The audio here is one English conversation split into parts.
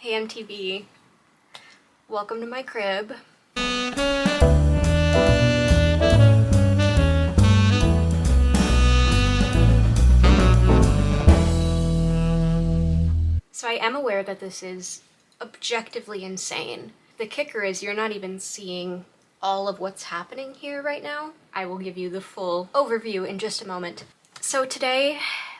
Hey MTV, welcome to my crib. So I am aware that this is objectively insane. The kicker is you're not even seeing all of what's happening here right now. I will give you the full overview in just a moment. So today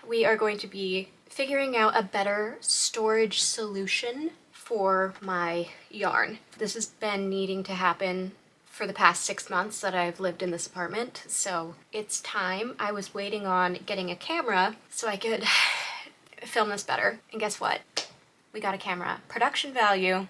we are going to be figuring out a better storage solution for my yarn. This has been needing to happen for the past 6 months that I've lived in this apartment, so it's time. I was waiting on getting a camera so I could film this better, and guess what? We got a camera. Production value.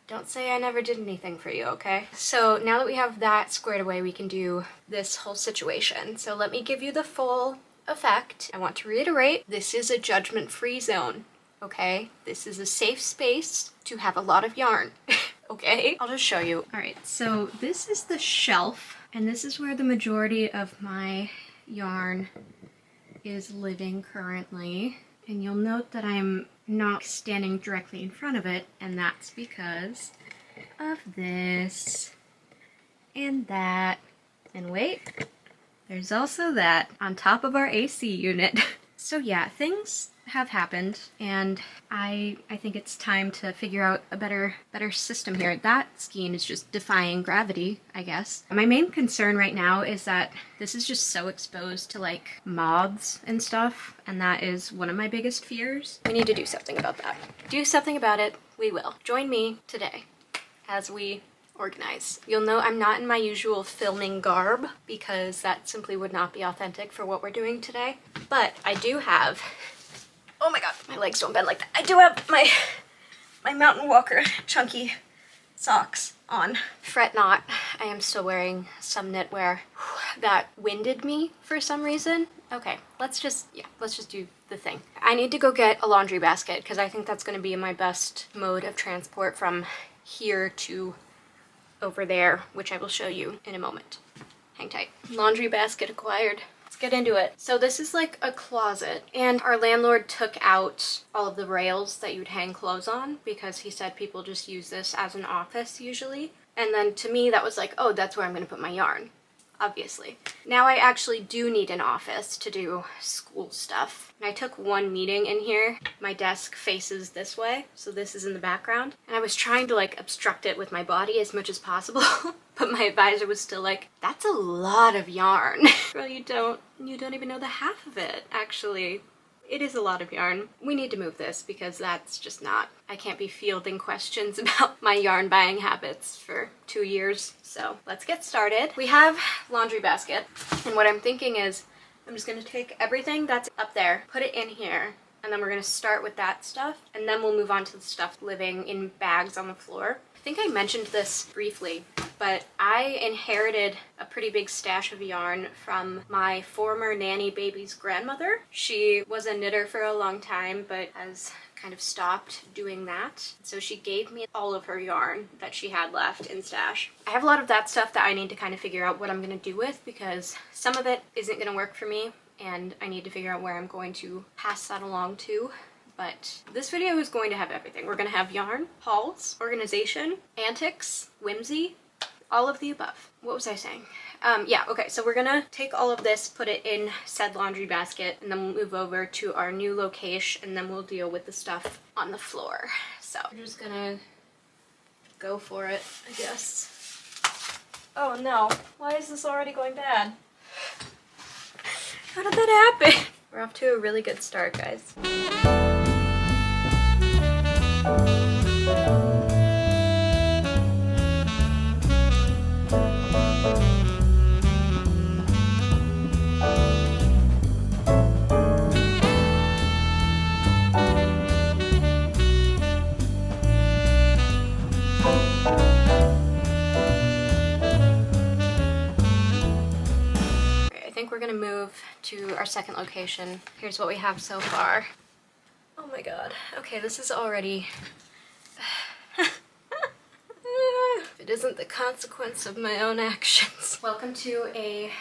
Don't say I never did anything for you, okay? So now that we have that squared away, we can do this whole situation. So let me give you the full effect. I want to reiterate, this is a judgment-free zone, okay? This is a safe space to have a lot of yarn, okay? I'll just show you. All right, so this is the shelf, and this is where the majority of my yarn is living currently. And you'll note that I'm not standing directly in front of it, and that's because of this and that. And wait, there's also that on top of our AC unit. So yeah, things have happened, and I think it's time to figure out a better system here. That skein is just defying gravity, I guess. My main concern right now is that this is just so exposed to like moths and stuff, and that is one of my biggest fears. We need to do something about that. Do something about it, we will. Join me today as we organize. You'll know I'm not in my usual filming garb because that simply would not be authentic for what we're doing today, but I do have, oh my god, my legs don't bend like that. I do have my Mountain Walker chunky socks on. Fret not, I am still wearing some knitwear. That winded me for some reason. Okay, let's just do the thing. I need to go get a laundry basket because I think that's going to be my best mode of transport from here to over there, which I will show you in a moment. Hang tight. Laundry basket acquired. Let's get into it. So this is like a closet, and our landlord took out all of the rails that you'd hang clothes on because he said people just use this as an office usually. And then to me that was like, oh, that's where I'm gonna put my yarn, obviously. Now I actually do need an office to do school stuff. And I took one meeting in here. My desk faces this way, so this is in the background. And I was trying to like obstruct it with my body as much as possible, but my advisor was still like, that's a lot of yarn. Girl, you don't even know the half of it, actually. It is a lot of yarn. We need to move this because that's just not, I can't be fielding questions about my yarn buying habits for 2 years. So let's get started. We have laundry basket, and what I'm thinking is I'm just gonna take everything that's up there, put it in here, and then we're gonna start with that stuff, and then we'll move on to the stuff living in bags on the floor. I think I mentioned this briefly, but I inherited a pretty big stash of yarn from my former nanny baby's grandmother. She was a knitter for a long time, but has kind of stopped doing that. So she gave me all of her yarn that she had left in stash. I have a lot of that stuff that I need to kind of figure out what I'm gonna do with because some of it isn't gonna work for me, and I need to figure out where I'm going to pass that along to. But this video is going to have everything. We're gonna have yarn, hauls, organization, antics, whimsy, all of the above. What was I saying? Yeah, okay, so we're gonna take all of this, put it in said laundry basket, and then we'll move over to our new location, and then we'll deal with the stuff on the floor. So we're just gonna go for it, I guess. Oh no, why is this already going bad? How did that happen? We're off to a really good start, guys. I think we're gonna move to our second location. Here's what we have so far. Oh my god. Okay, this is already... If it isn't the consequence of my own actions. Welcome to a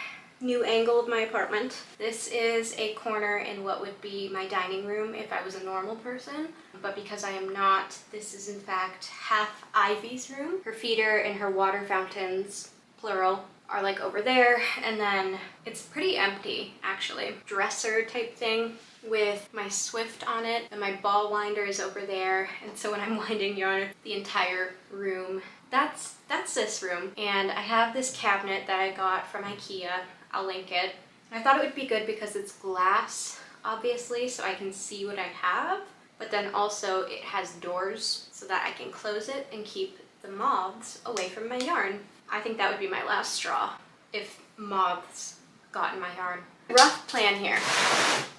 new angle of my apartment. This is a corner in what would be my dining room if I was a normal person, but because I am not, this is in fact half Ivy's room. Her feeder and her water fountains, plural, are like over there, and then it's pretty empty actually. Dresser type thing with my Swift on it, and my ball winder is over there, and so when I'm winding yarn, the entire room, that's this room. And I have this cabinet that I got from IKEA. I'll link it. I thought it would be good because it's glass, obviously, so I can see what I have, but then also it has doors so that I can close it and keep the moths away from my yarn. I think that would be my last straw if moths got in my yarn. Rough plan here.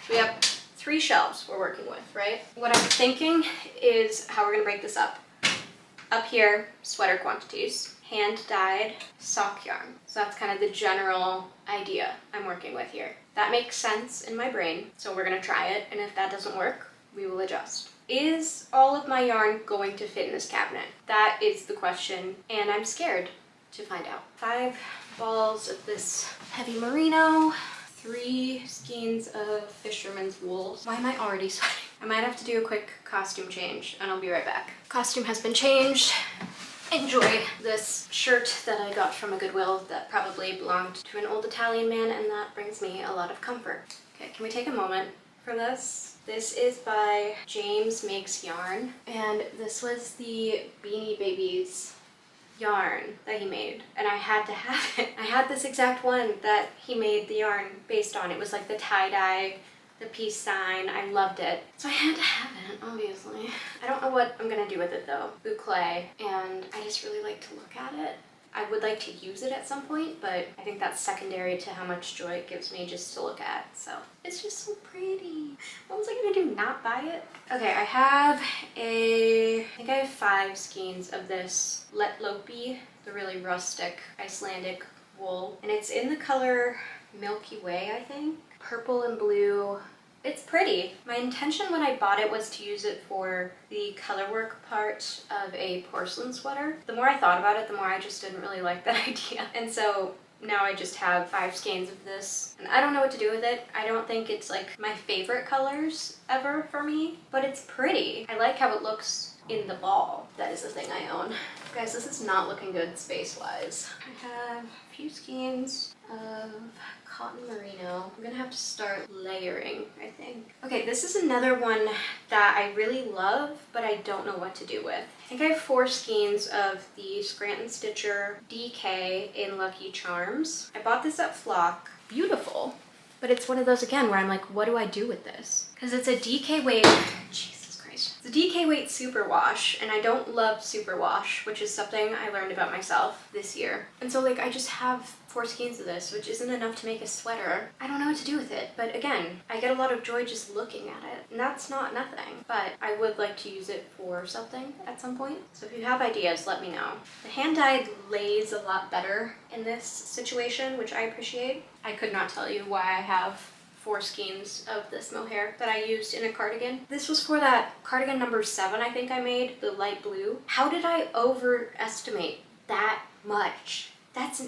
We have 3 shelves we're working with, right? What I'm thinking is how we're gonna break this up. Up here, sweater quantities, hand-dyed sock yarn. So that's kind of the general idea I'm working with here. That makes sense in my brain, so we're gonna try it, and if that doesn't work, we will adjust. Is all of my yarn going to fit in this cabinet? That is the question, and I'm scared to find out. 5 balls of this heavy merino, 3 skeins of fisherman's wool. Why am I already sweating? I might have to do a quick costume change, and I'll be right back. Costume has been changed. Enjoy this shirt that I got from a Goodwill that probably belonged to an old Italian man, and that brings me a lot of comfort. Okay, can we take a moment for this? This is by James Makes Yarn, and this was the Beanie Babies yarn that he made, and I had to have it. I had this exact one that he made the yarn based on. It was like the tie-dye, the peace sign. I loved it. So I had to have it, obviously. I don't know what I'm gonna do with it though. Boucle, and I just really like to look at it. I would like to use it at some point, but I think that's secondary to how much joy it gives me just to look at. So it's just so pretty. What was I gonna do, not buy it? Okay, I think I have 5 skeins of this Let Lopi, the really rustic Icelandic wool. And it's in the color Milky Way, I think. Purple and blue. It's pretty. My intention when I bought it was to use it for the colorwork part of a porcelain sweater. The more I thought about it, the more I just didn't really like that idea. And so now I just have 5 skeins of this, and I don't know what to do with it. I don't think it's like my favorite colors ever for me, but it's pretty. I like how it looks in the ball. That is the thing I own. Guys, this is not looking good space-wise. I have a few skeins of cotton merino. I'm gonna have to start layering, I think. Okay, this is another one that I really love, but I don't know what to do with. I think I have 4 skeins of the Scranton Stitcher DK in Lucky Charms. I bought this at Flock. Beautiful, but it's one of those again where I'm like, what do I do with this? Because it's a DK weight, Jesus Christ. It's a DK weight superwash, and I don't love superwash, which is something I learned about myself this year. And so like I just have 4 skeins of this, which isn't enough to make a sweater. I don't know what to do with it, but again, I get a lot of joy just looking at it, and that's not nothing. But I would like to use it for something at some point. So if you have ideas, let me know. The hand-dyed lays a lot better in this situation, which I appreciate. I could not tell you why I have 4 skeins of this mohair that I used in a cardigan. This was for that cardigan number 7 I think I made, the light blue. How did I overestimate that much?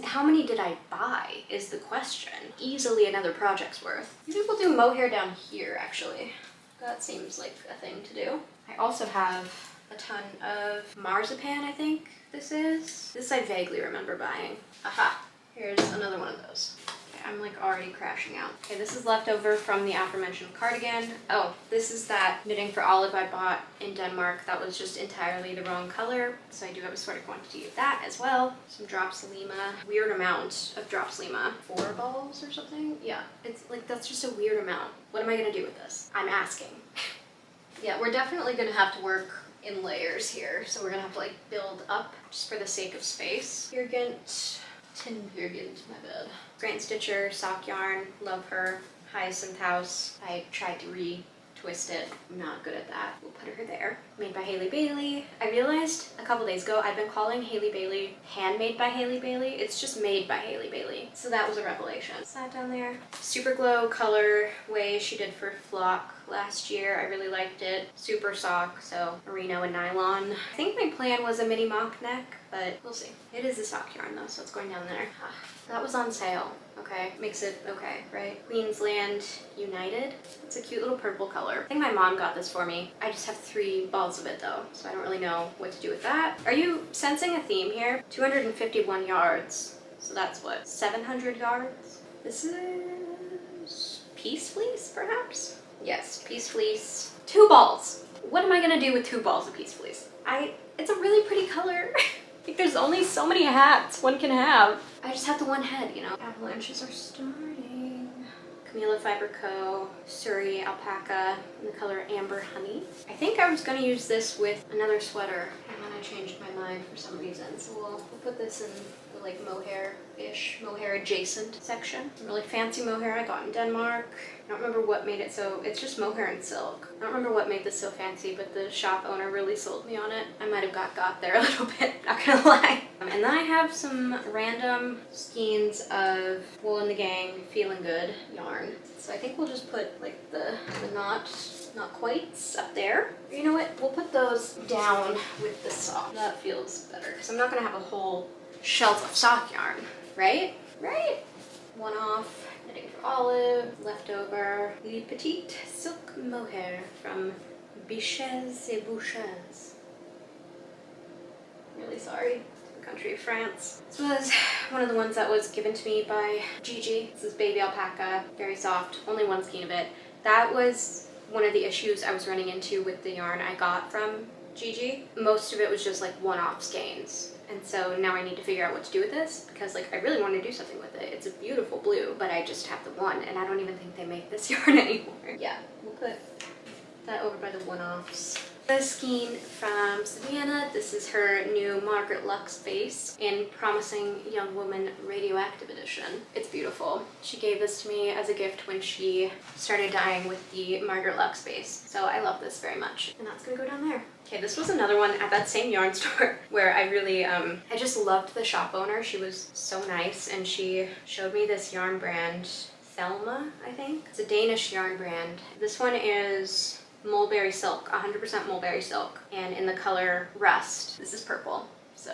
How many did I buy is the question. Easily another project's worth. Maybe we'll do mohair down here actually. That seems like a thing to do. I also have a ton of marzipan, I think this is. This I vaguely remember buying. Aha, here's another one of those. I'm like already crashing out. Okay, this is leftover from the aforementioned cardigan. Oh, this is that Knitting for Olive I bought in Denmark that was just entirely the wrong color. So I do have a sweater quantity of that as well. Some Drops Lima, weird amount of Drops Lima. 4 balls or something? Yeah, it's like, that's just a weird amount. What am I gonna do with this? I'm asking. Yeah, we're definitely gonna have to work in layers here. So we're gonna have to like build up just for the sake of space. Tin Virgint, my bad. Scranton Stitcher, sock yarn, love her. Hyacinth House, I tried to re-twist it. I'm not good at that. We'll put her there. made by Hailey Bailey. I realized a couple days ago I've been calling Hailey Bailey handmade by Hailey Bailey. It's just made by Hailey Bailey. So that was a revelation. That down there. Super Glow colorway she did for Flock last year. I really liked it. Super sock, so merino and nylon. I think my plan was a mini mock neck, but we'll see. It is a sock yarn though, so it's going down there. That was on sale. Okay, makes it okay, right? Queensland United. It's a cute little purple color. I think my mom got this for me. I just have 3 balls of it though, so I don't really know what to do with that. Are you sensing a theme here? 251 yards. So that's what, 700 yards? This is Peace Fleece, perhaps? Yes, Peace Fleece. 2 balls. What am I gonna do with 2 balls of Peace Fleece? It's a really pretty color. Like there's only so many hats one can have. I just have the one head, you know. Avalanches are starting. Camila Fiber Co. Surrey Alpaca in the color Amber Honey. I think I was gonna use this with another sweater and then I changed my mind for some reason. So we'll put this in the like mohair-ish, mohair adjacent section. Some really fancy mohair I got in Denmark. I don't remember what made it so, it's just mohair and silk. I don't remember what made this so fancy, but the shop owner really sold me on it. I might have got there a little bit, not gonna lie. And then I have some random skeins of Wool and the Gang Feeling Good yarn. So I think we'll just put like the not quite up there. You know what, we'll put those down with the sock. That feels better, because I'm not gonna have a whole shelf of sock yarn, right? Right? One off. Knitting for Olive, leftover Le Petit Silk Mohair from Biches et Bouches. Really sorry, the country of France. This was one of the ones that was given to me by Gigi. This is baby alpaca, very soft, only 1 skein of it. That was one of the issues I was running into with the yarn I got from Gigi. Most of it was just like one-off skeins. And so now I need to figure out what to do with this because like I really want to do something with it. It's a beautiful blue, but I just have the one and I don't even think they make this yarn anymore. Yeah, we'll put that over by the one-offs. The skein from Savannah. This is her new Margaret Lux base in Promising Young Woman Radioactive Edition. It's beautiful. She gave this to me as a gift when she started dyeing with the Margaret Lux base. So I love this very much. And that's gonna go down there. Okay, this was another one at that same yarn store where I really, I just loved the shop owner. She was so nice and she showed me this yarn brand, Thelma, I think. It's a Danish yarn brand. This one is mulberry silk, 100% mulberry silk, and in the color Rust. This is purple, so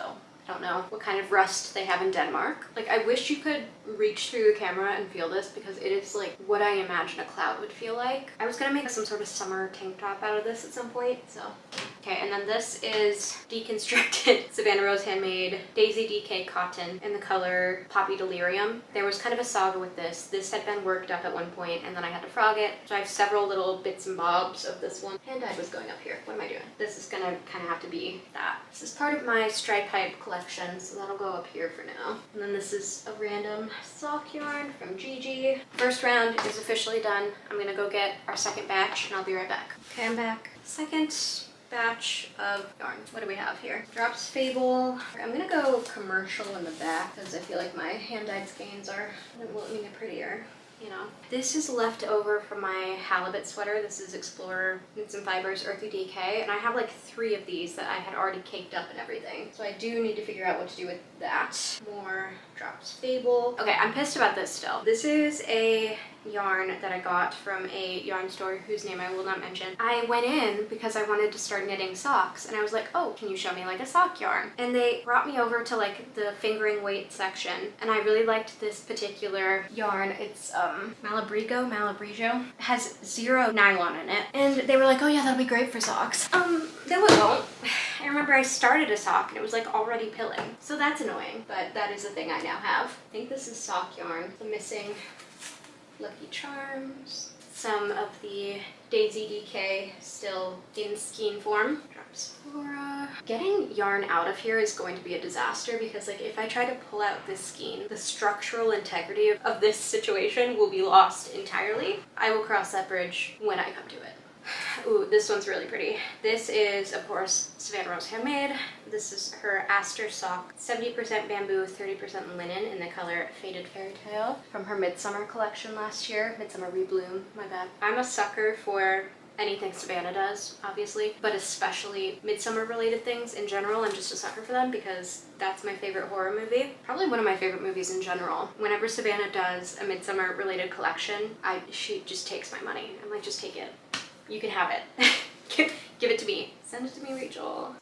I don't know what kind of rust they have in Denmark. Like, I wish you could reach through the camera and feel this because it is like what I imagine a cloud would feel like. I was gonna make some sort of summer tank top out of this at some point, so. Okay, and then this is deconstructed Savannah Rose Handmade Daisy DK Cotton in the color Poppy Delirium. There was kind of a saga with this. This had been worked up at one point and then I had to frog it. So I have several little bits and bobs of this one. Hand dye was going up here. What am I doing? This is gonna kind of have to be that. This is part of my stripe pipe collection, so that'll go up here for now. And then this is a random sock yarn from Gigi. First round is officially done. I'm gonna go get our second batch and I'll be right back. Okay, I'm back. Second batch of yarn. What do we have here? Drops Fable. I'm gonna go commercial in the back because I feel like my hand-dyed skeins are making it prettier. You know, this is left over from my halibut sweater. This is Explorer Knits and Fibers Earthy DK, and I have like 3 of these that I had already caked up and everything. So I do need to figure out what to do with that. More Drops Fable. Okay, I'm pissed about this still. This is a yarn that I got from a yarn store whose name I will not mention. I went in because I wanted to start knitting socks and I was like, oh, can you show me like a sock yarn? And they brought me over to like the fingering weight section and I really liked this particular yarn. It's Malabrigo. It has 0 nylon in it and they were like, oh yeah, that'll be great for socks. No it won't. I remember I started a sock and it was like already pilling. So that's annoying, but that is the thing I now have. I think this is sock yarn. The missing Lucky Charms. Some of the Daisy DK still in skein form. Drops Flora. Getting yarn out of here is going to be a disaster because like if I try to pull out this skein, the structural integrity of this situation will be lost entirely. I will cross that bridge when I come to it. Ooh, this one's really pretty. This is, of course, Savannah Rose Handmade. This is her Aster sock, 70% bamboo, 30% linen in the color Faded Fairy Tale from her Midsummer collection last year. Midsummer Rebloom, my bad. I'm a sucker for anything Savannah does, obviously, but especially midsummer related things in general. I'm just a sucker for them because that's my favorite horror movie. Probably one of my favorite movies in general. Whenever Savannah does a midsummer related collection, she just takes my money. I'm like, just take it. You can have it. Give it to me. Send it to me, Rachel.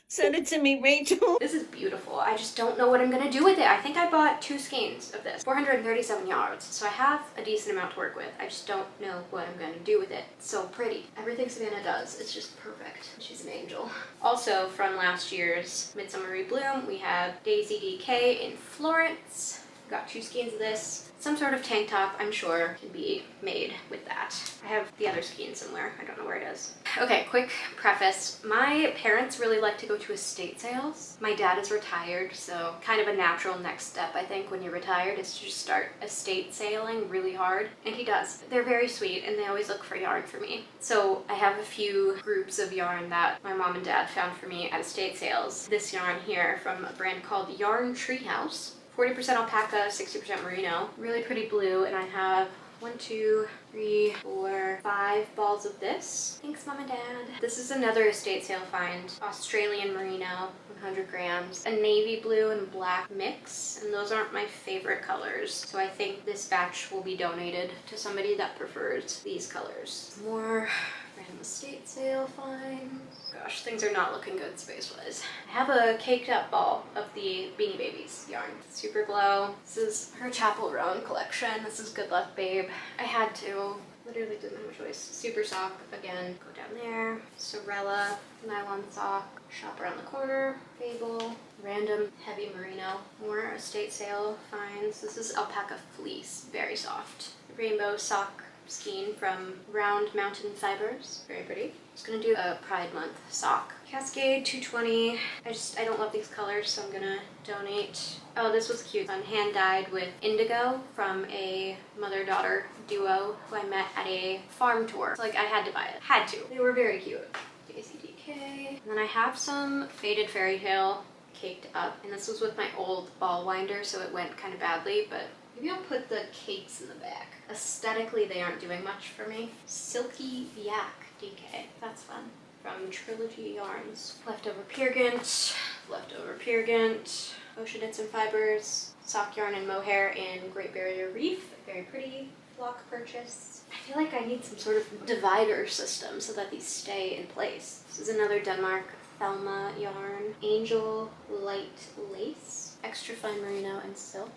Send it to me, Rachel. This is beautiful. I just don't know what I'm gonna do with it. I think I bought 2 skeins of this, 437 yards. So I have a decent amount to work with. I just don't know what I'm gonna do with it. It's so pretty. Everything Savannah does is just perfect. She's an angel. Also from last year's Midsummer Rebloom, we have Daisy DK in Florence. Got 2 skeins of this. Some sort of tank top, I'm sure, can be made with that. I have the other skein somewhere. I don't know where it is. Okay, quick preface. My parents really like to go to estate sales. My dad is retired, so kind of a natural next step, I think, when you're retired is to just start estate sailing really hard. And he does. They're very sweet, and they always look for yarn for me. So I have a few groups of yarn that my mom and dad found for me at estate sales. This yarn here from a brand called Yarn Treehouse. 40% alpaca, 60% merino. Really pretty blue, and I have 1, 2, 3, 4, 5 balls of this. Thanks, Mom and Dad. This is another estate sale find. Australian merino, 100 grams. A navy blue and black mix, and those aren't my favorite colors. So I think this batch will be donated to somebody that prefers these colors. More random estate sale finds. Gosh, things are not looking good space-wise. I have a caked up ball of the Beanie Babies yarn. Super Glow. This is her Chapel Roan collection. This is Good Luck Babe. I had to. Literally didn't have a choice. Super sock, again, go down there. Sorella, nylon sock. Shop Around the Corner, Fable, random heavy merino. More estate sale finds. This is alpaca fleece, very soft. Rainbow sock skein from Round Mountain Fibers, very pretty. Just gonna do a Pride Month sock. Cascade 220. I don't love these colors, so I'm gonna donate. Oh, this was cute. Hand dyed with indigo from a mother-daughter duo who I met at a farm tour. So, like, I had to buy it. Had to. They were very cute. Daisy DK. And then I have some faded fairy tale caked up, and this was with my old ball winder, so it went kind of badly, but maybe I'll put the cakes in the back. Aesthetically, they aren't doing much for me. Silky Yak DK. That's fun. From Trilogy Yarns. Leftover Peergant. Leftover Peergant. Ocean Knits and Fibers. Sock yarn and mohair in Great Barrier Reef. Very pretty. Flock purchase. I feel like I need some sort of divider system so that these stay in place. This is another Denmark Thelma yarn. Angel Light Lace. Extra fine merino and silk.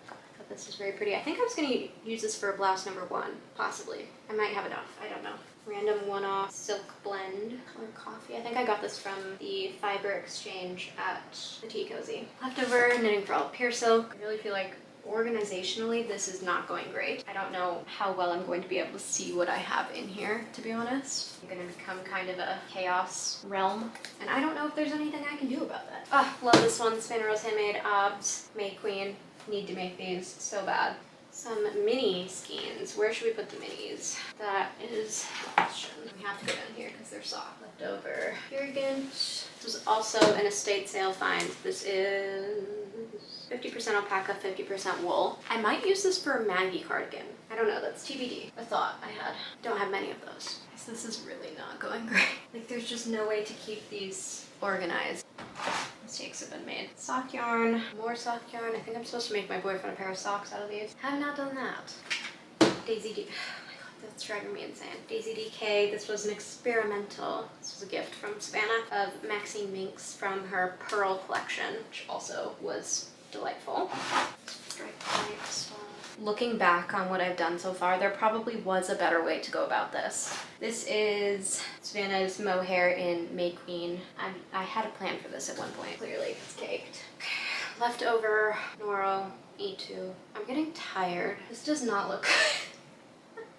This is very pretty. I think I was going to use this for a blouse number 1, possibly. I might have enough. I don't know. Random one-off silk blend. Color coffee. I think I got this from the Fiber Exchange at the Tea Cozy. Leftover Knitting for All Pure Silk. I really feel like organizationally this is not going great. I don't know how well I'm going to be able to see what I have in here, to be honest. I'm going to become kind of a chaos realm, and I don't know if there's anything I can do about that. Oh, love this one. Spinner Rose Handmade Obs May Queen. Need to make these so bad. Some mini skeins. Where should we put the minis? That is the question. We have to go down here because they're soft. Leftover Peergant. This was also an estate sale find. This is 50% alpaca, 50% wool. I might use this for a Maggie cardigan. I don't know, that's TBD. A thought I had. Don't have many of those. This is really not going great. Like, there's just no way to keep these organized. Mistakes have been made. Sock yarn, more sock yarn. I think I'm supposed to make my boyfriend a pair of socks out of these. Have not done that. Daisy D. Oh my god, that's driving me insane. Daisy DK. This was an experimental. This was a gift from Savannah of Maxine Minks from her Pearl collection, which also was delightful. Strike pipes. Looking back on what I've done so far, there probably was a better way to go about this. This is Savannah's mohair in May Queen. I had a plan for this at one point. Clearly, it's caked. Leftover Noro E2. I'm getting tired. This does not look good.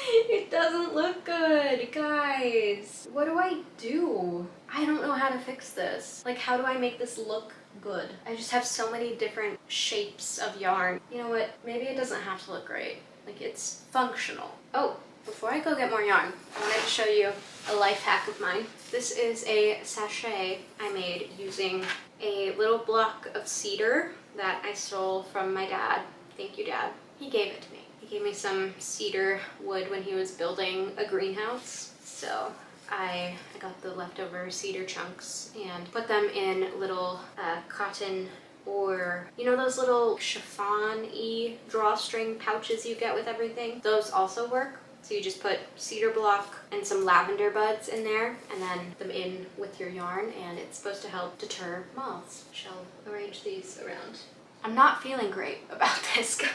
It doesn't look good, guys. What do I do? I don't know how to fix this. Like, how do I make this look good? I just have so many different shapes of yarn. You know what? Maybe it doesn't have to look great. Like, it's functional. Oh, before I go get more yarn, I wanted to show you a life hack of mine. This is a sachet I made using a little block of cedar that I stole from my dad. Thank you, Dad. He gave it to me. He gave me some cedar wood when he was building a greenhouse. So I got the leftover cedar chunks and put them in little cotton, or you know those little chiffon-y drawstring pouches you get with everything? Those also work. So you just put cedar block and some lavender buds in there and then them in with your yarn, and it's supposed to help deter moths. Shall arrange these around. I'm not feeling great about this. I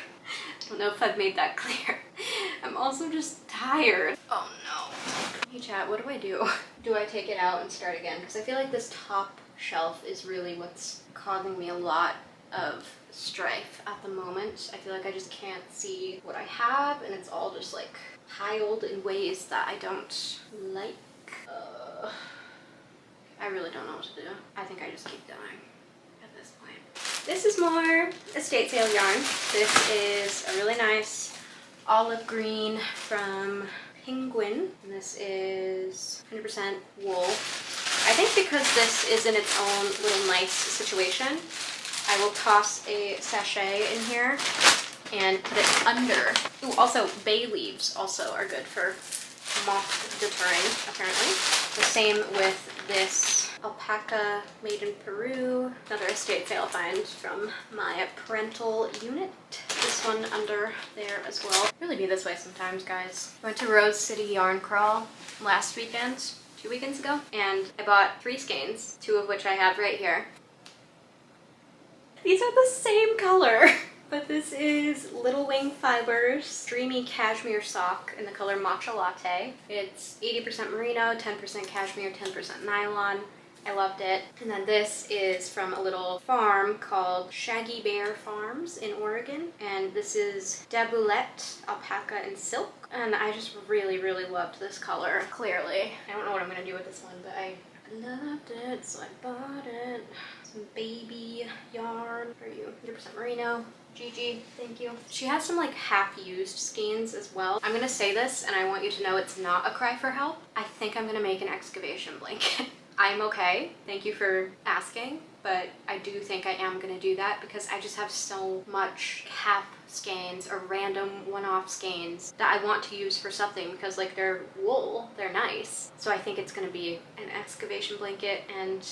don't know if I've made that clear. I'm also just tired. Oh no. Hey chat, what do? Do I take it out and start again? Because I feel like this top shelf is really what's causing me a lot of strife at the moment. I feel like I just can't see what I have, and it's all just like piled in ways that I don't like. I really don't know what to do. I think I just keep going at this point. This is more estate sale yarn. This is a really nice olive green from Penguin. And this is 100% wool. I think because this is in its own little nice situation, I will toss a sachet in here and put it under. Ooh, also bay leaves also are good for moth deterring, apparently. The same with this alpaca made in Peru, another estate sale find from my parental unit. This one under there as well. Really be this way sometimes, guys. I went to Rose City Yarn Crawl last weekend, 2 weekends ago, and I bought 3 skeins, 2 of which I have right here. These are the same color, but this is Little Wing Fibers Dreamy Cashmere Sock in the color Matcha Latte. It's 80% merino, 10% cashmere, 10% nylon. I loved it. And then this is from a little farm called Shaggy Bear Farms in Oregon. And this is Daboulette Alpaca and Silk. And I just really, really loved this color, clearly. I don't know what I'm gonna do with this one, but I loved it, so I bought it. Some baby yarn for you. 100% merino. Gigi, thank you. She has some like half-used skeins as well. I'm gonna say this, and I want you to know it's not a cry for help. I think I'm gonna make an excavation blanket. I'm okay. Thank you for asking, but I do think I am gonna do that because I just have so much half skeins or random one-off skeins that I want to use for something because like they're wool, they're nice. So I think it's gonna be an excavation blanket, and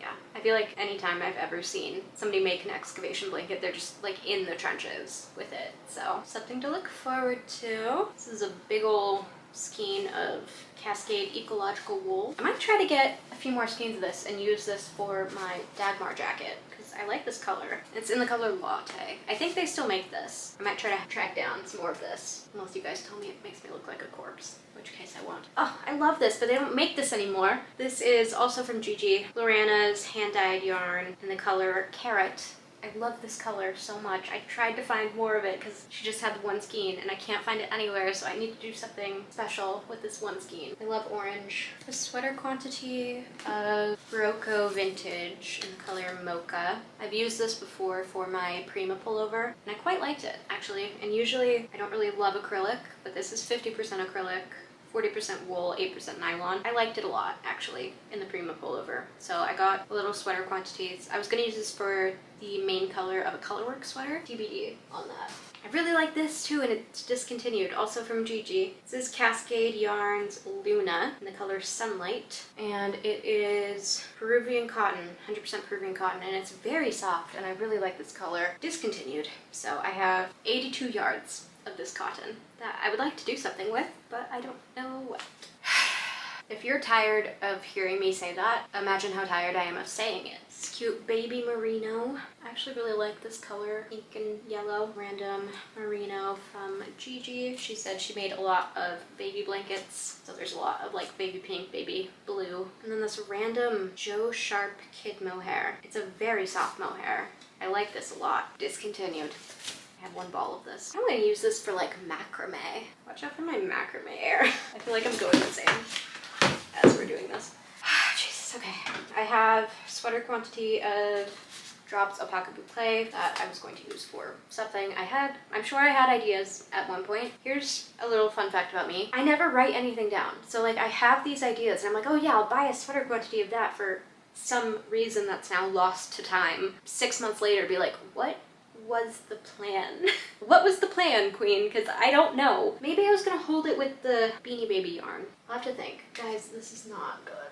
yeah, I feel like anytime I've ever seen somebody make an excavation blanket, they're just like in the trenches with it. So something to look forward to. This is a big ol' skein of Cascade Ecological Wool. I might try to get a few more skeins of this and use this for my Dagmar jacket because I like this color. It's in the color Latte. I think they still make this. I might try to track down some more of this, unless you guys tell me it makes me look like a corpse, in which case I won't. Oh, I love this, but they don't make this anymore. This is also from Gigi, Lorana's hand-dyed yarn in the color Carrot. I love this color so much. I tried to find more of it because she just had the one skein and I can't find it anywhere, so I need to do something special with this one skein. I love orange. The sweater quantity of Rocco Vintage in the color Mocha. I've used this before for my Prima pullover and I quite liked it actually. And usually I don't really love acrylic, but this is 50% acrylic, 40% wool, 8% nylon. I liked it a lot, actually, in the Prima pullover. So I got a little sweater quantities. I was gonna use this for the main color of a Colorwork sweater. TBD on that. I really like this too, and it's discontinued, also from Gigi. This is Cascade Yarns Luna in the color Sunlight, and it is Peruvian cotton, 100% Peruvian cotton, and it's very soft, and I really like this color. Discontinued. So I have 82 yards of this cotton that I would like to do something with, but I don't know what. If you're tired of hearing me say that, imagine how tired I am of saying it. It's cute baby merino. I actually really like this color, pink and yellow. Random merino from Gigi. She said she made a lot of baby blankets, so there's a lot of like baby pink, baby blue. And then this random Joe Sharp kid mohair. It's a very soft mohair. I like this a lot. Discontinued. I have one ball of this. I'm gonna use this for like macrame. Watch out for my macrame hair. I feel like I'm going insane as we're doing this. Jesus, okay. I have sweater quantity of Drops Alpaca Boucle that I was going to use for something. I'm sure I had ideas at one point. Here's a little fun fact about me. I never write anything down. So like I have these ideas and I'm like, oh yeah, I'll buy a sweater quantity of that for some reason that's now lost to time. 6 months later, be like, what was the plan? What was the plan, Queen? Because I don't know. Maybe I was gonna hold it with the Beanie Baby yarn. I'll have to think. Guys, this is not good.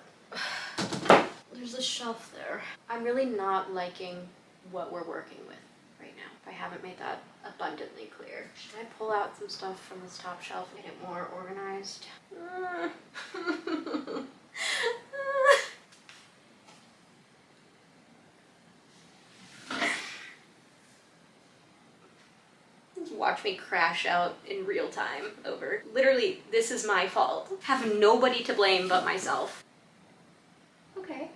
There's a shelf there. I'm really not liking what we're working with right now, if I haven't made that abundantly clear. Should I pull out some stuff from this top shelf and get it more organized? Watch me crash out in real time over. Literally, this is my fault. Have nobody to blame but myself. Okay,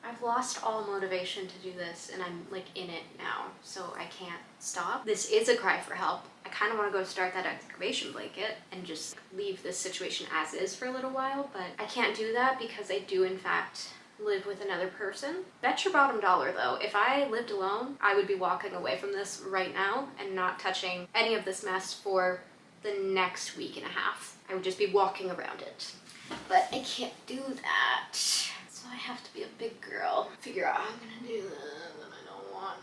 I've lost all motivation to do this and I'm like in it now, so I can't stop. This is a cry for help. I kind of want to go start that excavation blanket and just leave this situation as is for a little while, but I can't do that because I do in fact live with another person. Bet your bottom dollar though, if I lived alone, I would be walking away from this right now and not touching any of this mess for the next week and a half. I would just be walking around it. But I can't do that. So I have to be a big girl. Figure out how I'm gonna do this and I don't want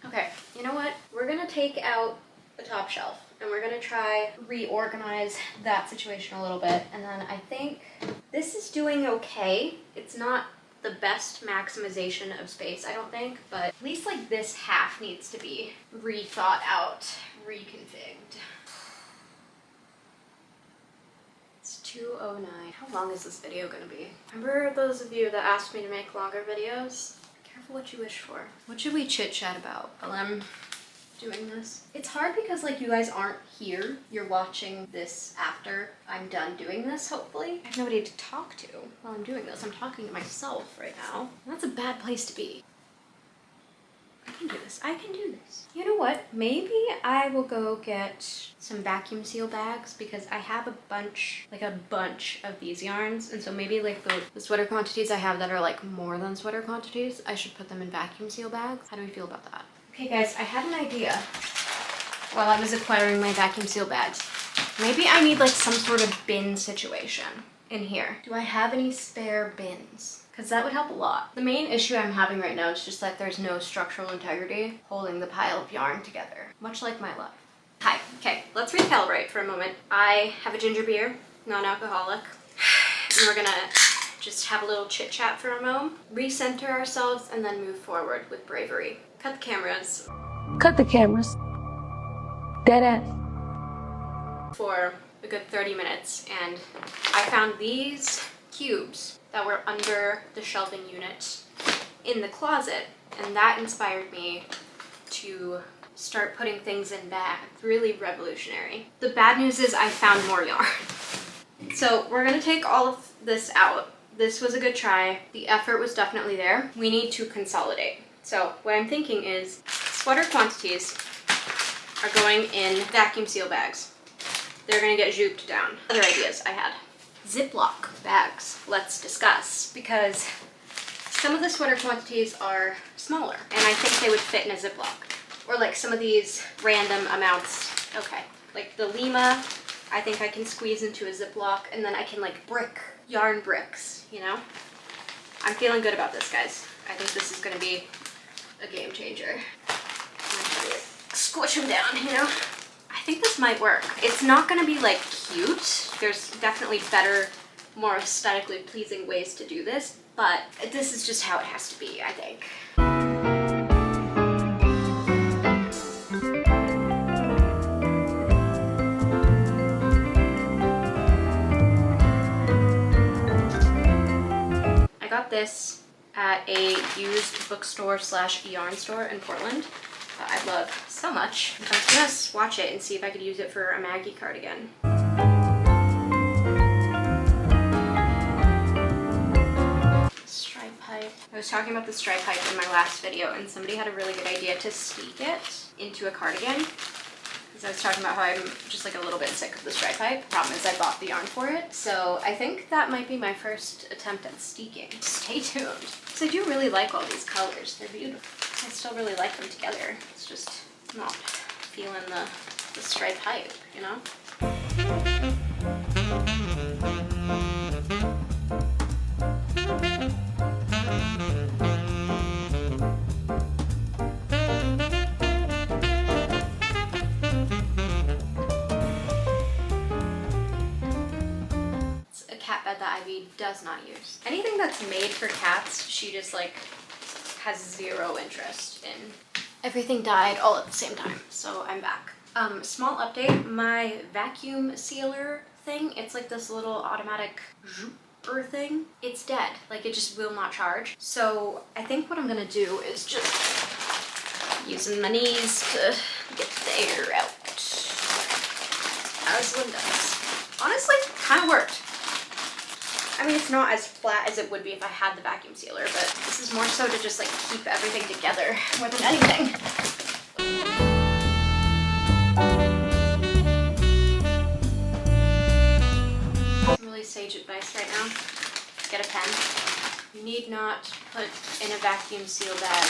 to. Okay, you know what? We're gonna take out the top shelf and we're gonna try reorganize that situation a little bit, and then I think this is doing okay. It's not the best maximization of space, I don't think, but at least like this half needs to be rethought out, reconfigured. It's 2:09. How long is this video gonna be? Remember those of you that asked me to make longer videos? Careful what you wish for. What should we chit chat about while I'm doing this? It's hard because like you guys aren't here. You're watching this after I'm done doing this, hopefully. I have nobody to talk to while I'm doing this. I'm talking to myself right now. That's a bad place to be. I can do this. I can do this. You know what? Maybe I will go get some vacuum seal bags because I have a bunch of these yarns, and so maybe like the sweater quantities I have that are like more than sweater quantities, I should put them in vacuum seal bags. How do we feel about that? Okay guys, I had an idea while I was acquiring my vacuum seal bags. Maybe I need like some sort of bin situation in here. Do I have any spare bins? Because that would help a lot. The main issue I'm having right now is just that there's no structural integrity holding the pile of yarn together, much like my life. Hi, okay, let's recalibrate for a moment. I have a ginger beer, non-alcoholic, and we're gonna just have a little chit chat for a moment, recenter ourselves, and then move forward with bravery. Cut the cameras. Cut the cameras. Dead ass. For a good 30 minutes, and I found these cubes that were under the shelving unit in the closet, and that inspired me to start putting things in bags. Really revolutionary. The bad news is I found more yarn. So we're gonna take all of this out. This was a good try. The effort was definitely there. We need to consolidate. So what I'm thinking is sweater quantities are going in vacuum seal bags. They're gonna get zooped down. Other ideas I had. Ziploc bags, let's discuss, because some of the sweater quantities are smaller and I think they would fit in a Ziploc. Or like some of these random amounts. Okay, like the Lima, I think I can squeeze into a Ziploc, and then I can like yarn bricks, you know? I'm feeling good about this, guys. I think this is gonna be a game changer. Squish them down, you know? I think this might work. It's not gonna be like cute. There's definitely better, more aesthetically pleasing ways to do this, but this is just how it has to be, I think. I got this at a used bookstore / yarn store in Portland. I love so much. I was gonna swatch it and see if I could use it for a Maggie cardigan. Stripe pipe. I was talking about the stripe pipe in my last video, and somebody had a really good idea to steek it into a cardigan. Because I was talking about how I'm just like a little bit sick of the stripe pipe. Problem is I bought the yarn for it. So I think that might be my first attempt at steeking. Stay tuned. Because I do really like all these colors. They're beautiful. I still really like them together. It's just not feeling the stripe pipe, you know? cat bed that Ivy does not use. Anything that's made for cats, she just like has zero interest in. Everything died all at the same time, so I'm back. Small update, my vacuum sealer thing, it's like this little automatic zhooper thing. It's dead, like it just will not charge. So I think what I'm gonna do is just using my knees to get the air out. As one does. Honestly, kind of worked. I mean, it's not as flat as it would be if I had the vacuum sealer, but this is more so to just like keep everything together more than anything. Some really sage advice right now. Get a pen. You need not put in a vacuum seal bag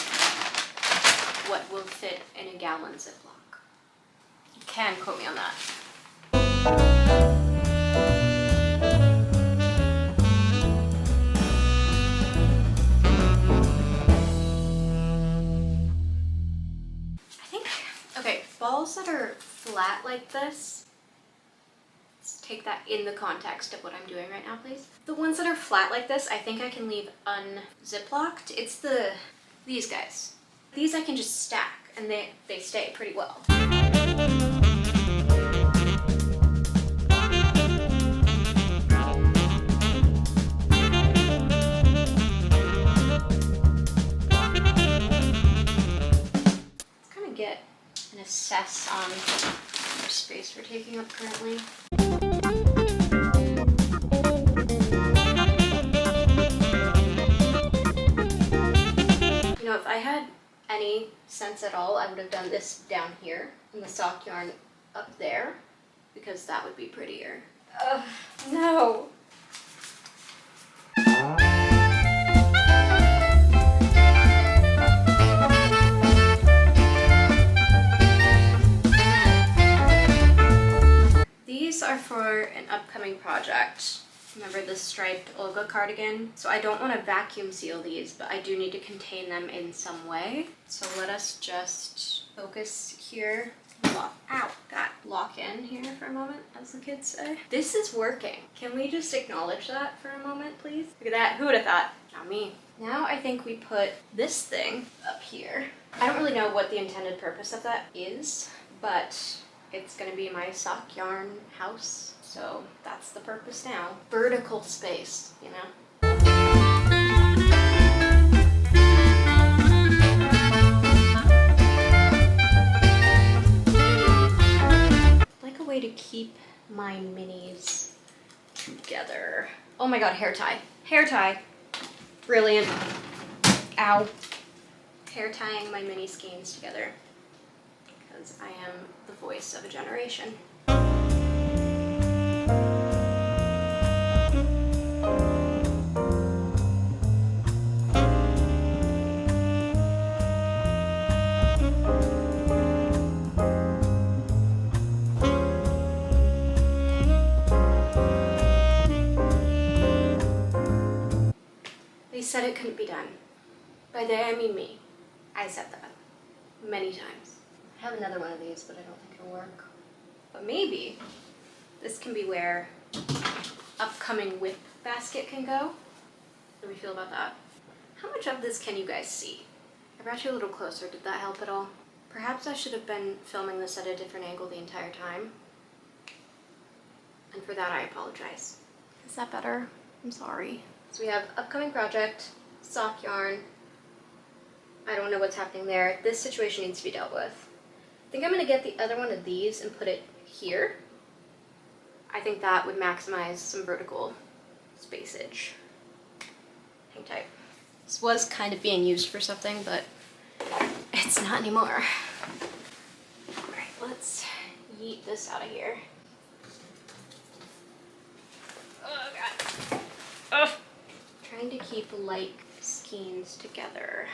what will fit in a gallon Ziploc. You can quote me on that. Okay, balls that are flat like this, let's take that in the context of what I'm doing right now, please. The ones that are flat like this, I think I can leave unziplocked. It's these guys. These I can just stack and they stay pretty well. Let's kind of get an assess on how much space we're taking up currently. You know, if I had any sense at all, I would have done this down here and the sock yarn up there because that would be prettier. Ugh, no. These are for an upcoming project. Remember this striped Olga cardigan? So I don't want to vacuum seal these, but I do need to contain them in some way. So let us just focus here. Lock in here for a moment, as the kids say. This is working. Can we just acknowledge that for a moment, please? Look at that. Who would have thought? Not me. Now I think we put this thing up here. I don't really know what the intended purpose of that is, but it's gonna be my sock yarn house, so that's the purpose now. Vertical space, you know? Like a way to keep my minis together. Oh my god, hair tie. Hair tie. Brilliant. Ow. Hair tying my mini skeins together. Because I am the voice of a generation. They said it couldn't be done. By they, I mean me. I said that many times. I have another one of these, but I don't think it'll work. But maybe this can be where upcoming whip basket can go. How do we feel about that? How much of this can you guys see? I brought you a little closer. Did that help at all? Perhaps I should have been filming this at a different angle the entire time. And for that, I apologize. Is that better? I'm sorry. So we have upcoming project, sock yarn. I don't know what's happening there. This situation needs to be dealt with. I think I'm gonna get the other one of these and put it here. I think that would maximize some vertical spacage. Hang tight. This was kind of being used for something, but it's not anymore. All right, let's yeet this out of here. Oh god. Ugh. Trying to keep light skeins together.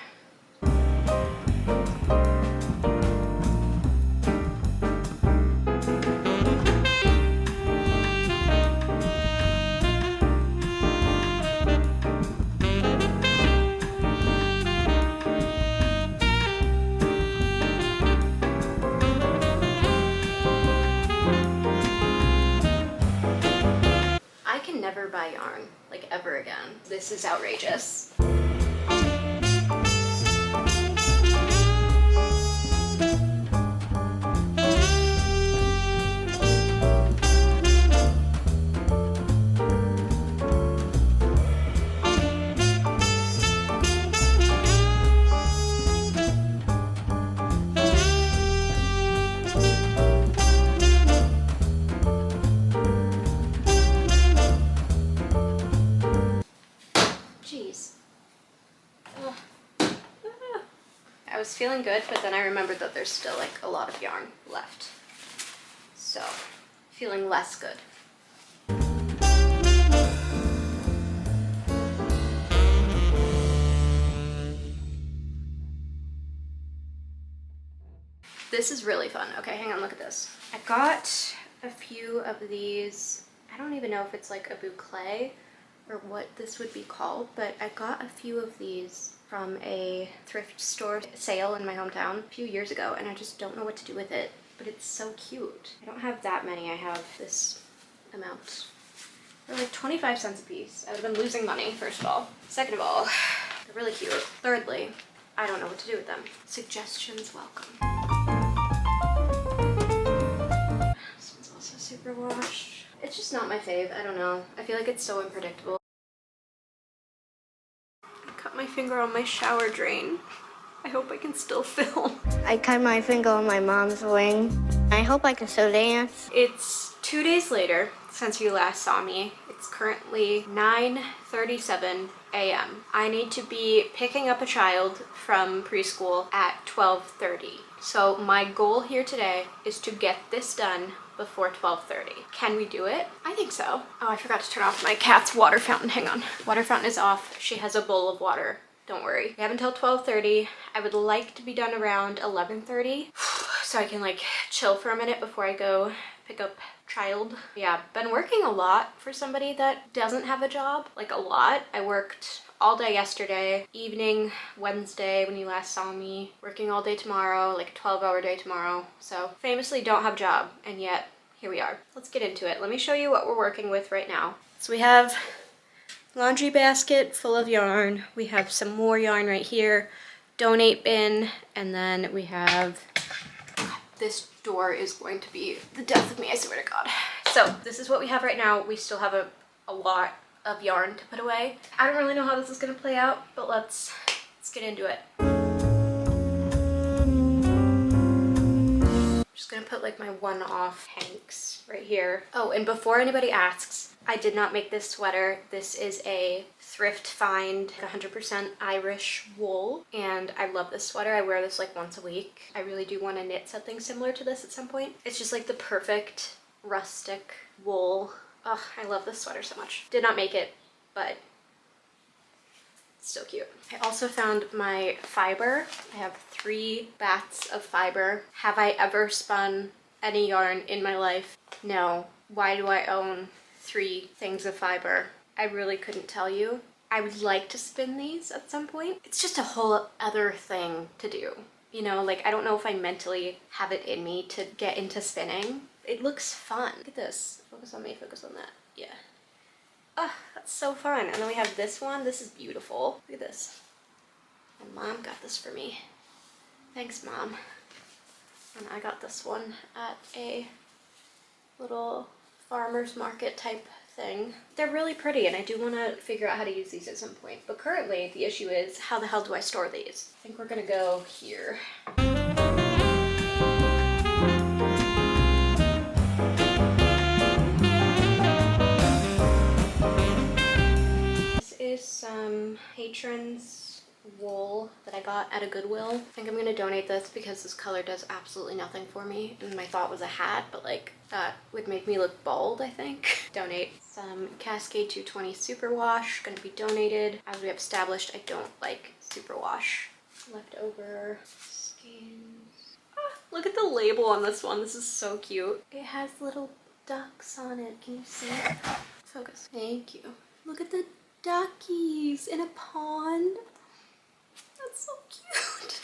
I can never buy yarn. yarn, like ever again. This is outrageous. I was feeling good, but then I remembered that there's still like a lot of yarn left. So, feeling less good. This is really fun. Okay, hang on, look at this. I got a few of these. I don't even know if it's like a boucle or what this would be called, but I got a few of these from a thrift store sale in my hometown a few years ago, and I just don't know what to do with it, but it's so cute. I don't have that many. I have this amount. They're like 25 cents a piece. I would have been losing money, first of all. Second of all, they're really cute. Thirdly, I don't know what to do with them. Suggestions welcome. This one's also super washed. It's just not my fave. I don't know. I feel like it's so unpredictable. I cut my finger on my shower drain. I hope I can still film. I cut my finger on my mom's wing. I hope I can still dance. It's 2 days later since you last saw me. It's currently 9:37 a.m. I need to be picking up a child from preschool at 12:30. So my goal here today is to get this done before 12:30. Can we do it? I think so. Oh, I forgot to turn off my cat's water fountain. Hang on. Water fountain is off. She has a bowl of water. Don't worry. We have until 12:30. I would like to be done around 11:30 so I can like chill for a minute before I go pick up child. Yeah, been working a lot for somebody that doesn't have a job, like a lot. I worked all day yesterday, evening Wednesday when you last saw me, working all day tomorrow, like a 12-hour day tomorrow. So famously don't have a job, and yet here we are. Let's get into it. Let me show you what we're working with right now. So we have laundry basket full of yarn. We have some more yarn right here, donate bin, and then we have, this door is going to be the death of me, I swear to God. So this is what we have right now. We still have a lot of yarn to put away. I don't really know how this is gonna play out, but let's get into it. I'm just gonna put like my one-off hanks right here. Oh, and before anybody asks, I did not make this sweater. This is a thrift find, 100% Irish wool, and I love this sweater. I wear this like once a week. I really do want to knit something similar to this at some point. It's just like the perfect rustic wool. Oh, I love this sweater so much. Did not make it, but it's so cute. I also found my fiber. I have 3 bats of fiber. Have I ever spun any yarn in my life? No. Why do I own 3 things of fiber? I really couldn't tell you. I would like to spin these at some point. It's just a whole other thing to do. You know, like I don't know if I mentally have it in me to get into spinning. It looks fun. Look at this. Focus on me, focus on that. Yeah. Oh, that's so fun. And then we have this one. This is beautiful. Look at this. My mom got this for me. Thanks, Mom. And I got this one at a little farmer's market type thing. They're really pretty, and I do want to figure out how to use these at some point. But currently, the issue is, how the hell do I store these? I think we're gonna go here. This is some patrons wool that I got at a Goodwill. I think I'm gonna donate this because this color does absolutely nothing for me, and my thought was a hat, but like that would make me look bald, I think. Donate some Cascade 220 Superwash, gonna be donated. As we have established, I don't like Superwash. Leftover skins. Ah, look at the label on this one. This is so cute. It has little ducks on it. Can you see it? Focus. Thank you. Look at the duckies in a pond. That's so cute.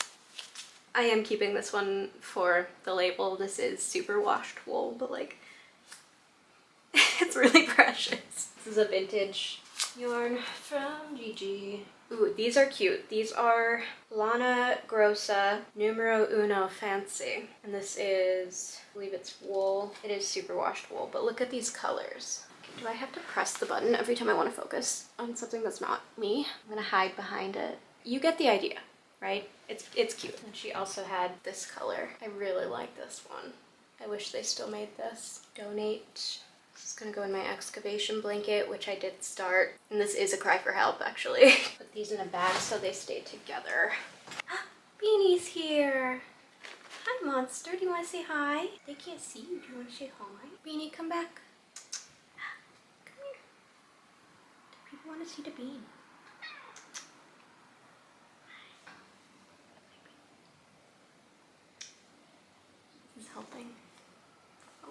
I am keeping this one for the label. This is super washed wool, but like, it's really precious. This is a vintage yarn from Gigi. Ooh, these are cute. These are Lana Grossa Numero Uno Fancy. And this is, I believe it's wool. It is superwashed wool, but look at these colors. Do I have to press the button every time I want to focus on something that's not me? I'm gonna hide behind it. You get the idea, right? It's cute. And she also had this color. I really like this one. I wish they still made this. Donate. This is gonna go in my excavation blanket, which I did start. And this is a cry for help, actually. Put these in a bag so they stay together. Beanie's here. Hi, Monster. Do you want to say hi? They can't see you. Do you want to say hi? Beanie, come back. Come here. Do people want to see the bean? This is helping. Oh.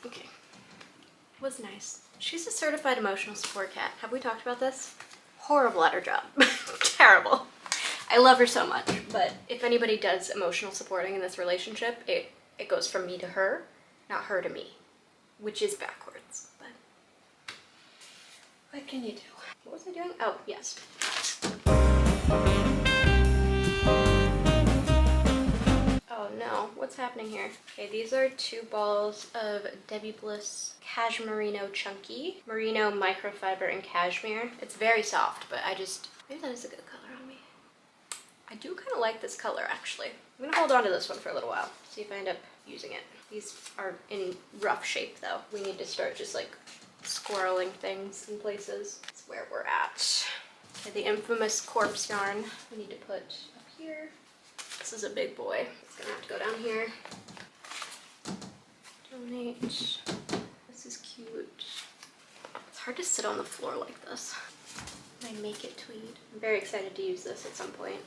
Okay. Was nice. She's a certified emotional support cat. Have we talked about this? Horrible at her job. Terrible. I love her so much, but if anybody does emotional supporting in this relationship, it goes from me to her, not her to me, which is backwards, but what can you do? What was I doing? Oh, yes. Oh no, what's happening here? Okay, these are 2 balls of Debbie Bliss Cashmerino Chunky, Merino microfiber and cashmere. It's very soft, but maybe that is a good color on me. I do kind of like this color, actually. I'm gonna hold on to this one for a little while, see if I end up using it. These are in rough shape though. We need to start just like squirreling things in places. That's where we're at. Okay, the infamous corpse yarn we need to put up here. This is a big boy. It's gonna have to go down here. Donate. This is cute. It's hard to sit on the floor like this. I make it tweed. I'm very excited to use this at some point.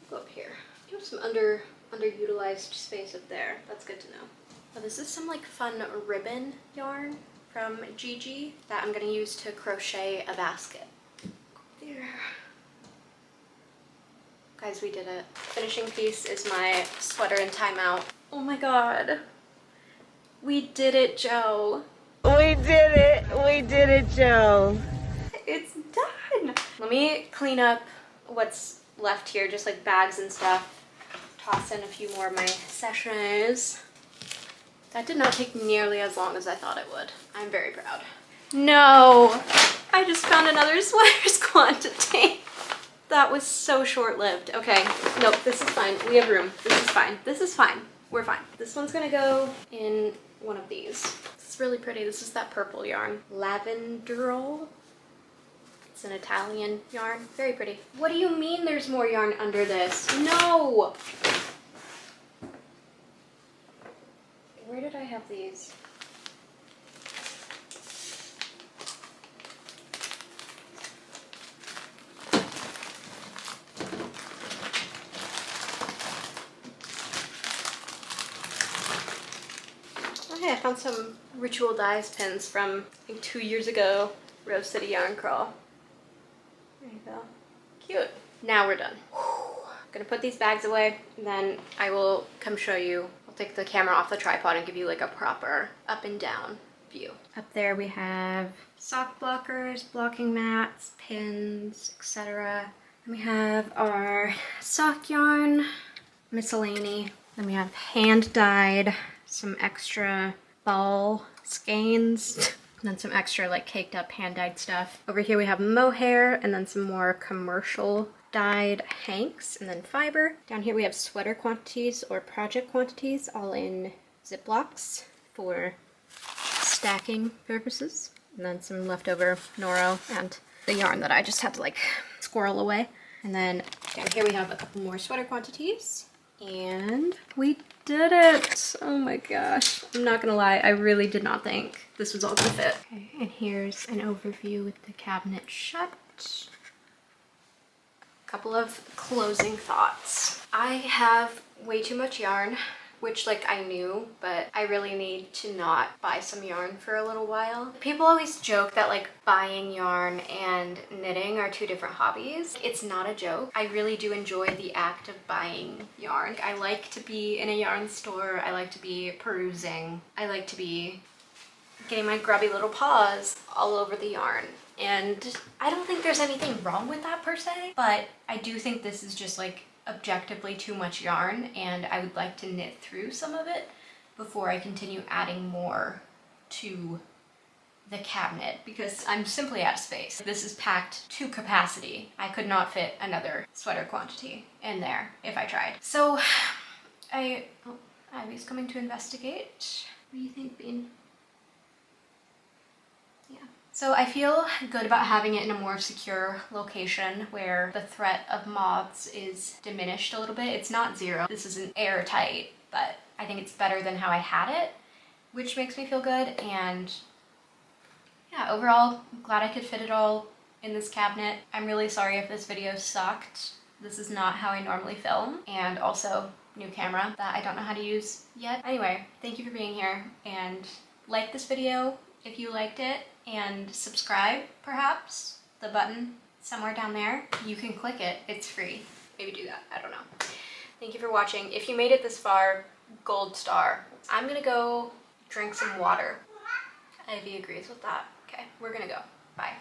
Go up here. You have some underutilized space up there. That's good to know. Oh, this is some like fun ribbon yarn from Gigi that I'm gonna use to crochet a basket. There. Guys, we did it. Finishing piece is my sweater in timeout. Oh my god. We did it, Joe. We did it. We did it, Joe. It's done. Let me clean up what's left here, just like bags and stuff. Toss in a few more of my sachets. That did not take nearly as long as I thought it would. I'm very proud. No, I just found another sweaters quantity. That was so short-lived. Okay, nope, this is fine. We have room. This is fine. This is fine. We're fine. This one's gonna go in one of these. This is really pretty. This is that purple yarn. Lavenderol. It's an Italian yarn. Very pretty. What do you mean there's more yarn under this? No! Where did I have these? Okay, I found some Ritual Dyes pins from, I think, 2 years ago. Rose City Yarn Crawl. There you go. Cute. Now we're done. Gonna put these bags away, and then I will come show you. I'll take the camera off the tripod and give you like a proper up and down view. Up there we have sock blockers, blocking mats, pins, etc. Then we have our sock yarn, miscellany. Then we have hand dyed, some extra ball skeins, and then some extra like caked up hand dyed stuff. Over here we have mohair and then some more commercial dyed hanks and then fiber. Down here we have sweater quantities or project quantities all in Ziplocs for stacking purposes. And then some leftover Noro and the yarn that I just had to like squirrel away. And then down here we have a couple more sweater quantities. And we did it! Oh my gosh. I'm not gonna lie, I really did not think this was all gonna fit. Okay, and here's an overview with the cabinet shut. Couple of closing thoughts. I have way too much yarn, which like I knew, but I really need to not buy some yarn for a little while. People always joke that like buying yarn and knitting are 2 different hobbies. It's not a joke. I really do enjoy the act of buying yarn. I like to be in a yarn store. I like to be perusing. I like to be getting my grubby little paws all over the yarn. And I don't think there's anything wrong with that per se, but I do think this is just like objectively too much yarn, and I would like to knit through some of it before I continue adding more to the cabinet, because I'm simply out of space. This is packed to capacity. I could not fit another sweater quantity in there if I tried. So Ivy's coming to investigate. What do you think, Bean? Yeah. So I feel good about having it in a more secure location where the threat of moths is diminished a little bit. It's not zero. This isn't airtight, but I think it's better than how I had it, which makes me feel good. And yeah, overall, I'm glad I could fit it all in this cabinet. I'm really sorry if this video sucked. This is not how I normally film. And also, new camera that I don't know how to use yet. Anyway, thank you for being here, and like this video if you liked it, and subscribe, perhaps. The button somewhere down there. You can click it. It's free. Maybe do that. I don't know. Thank you for watching. If you made it this far, gold star. I'm gonna go drink some water. Ivy agrees with that. Okay, we're gonna go. Bye.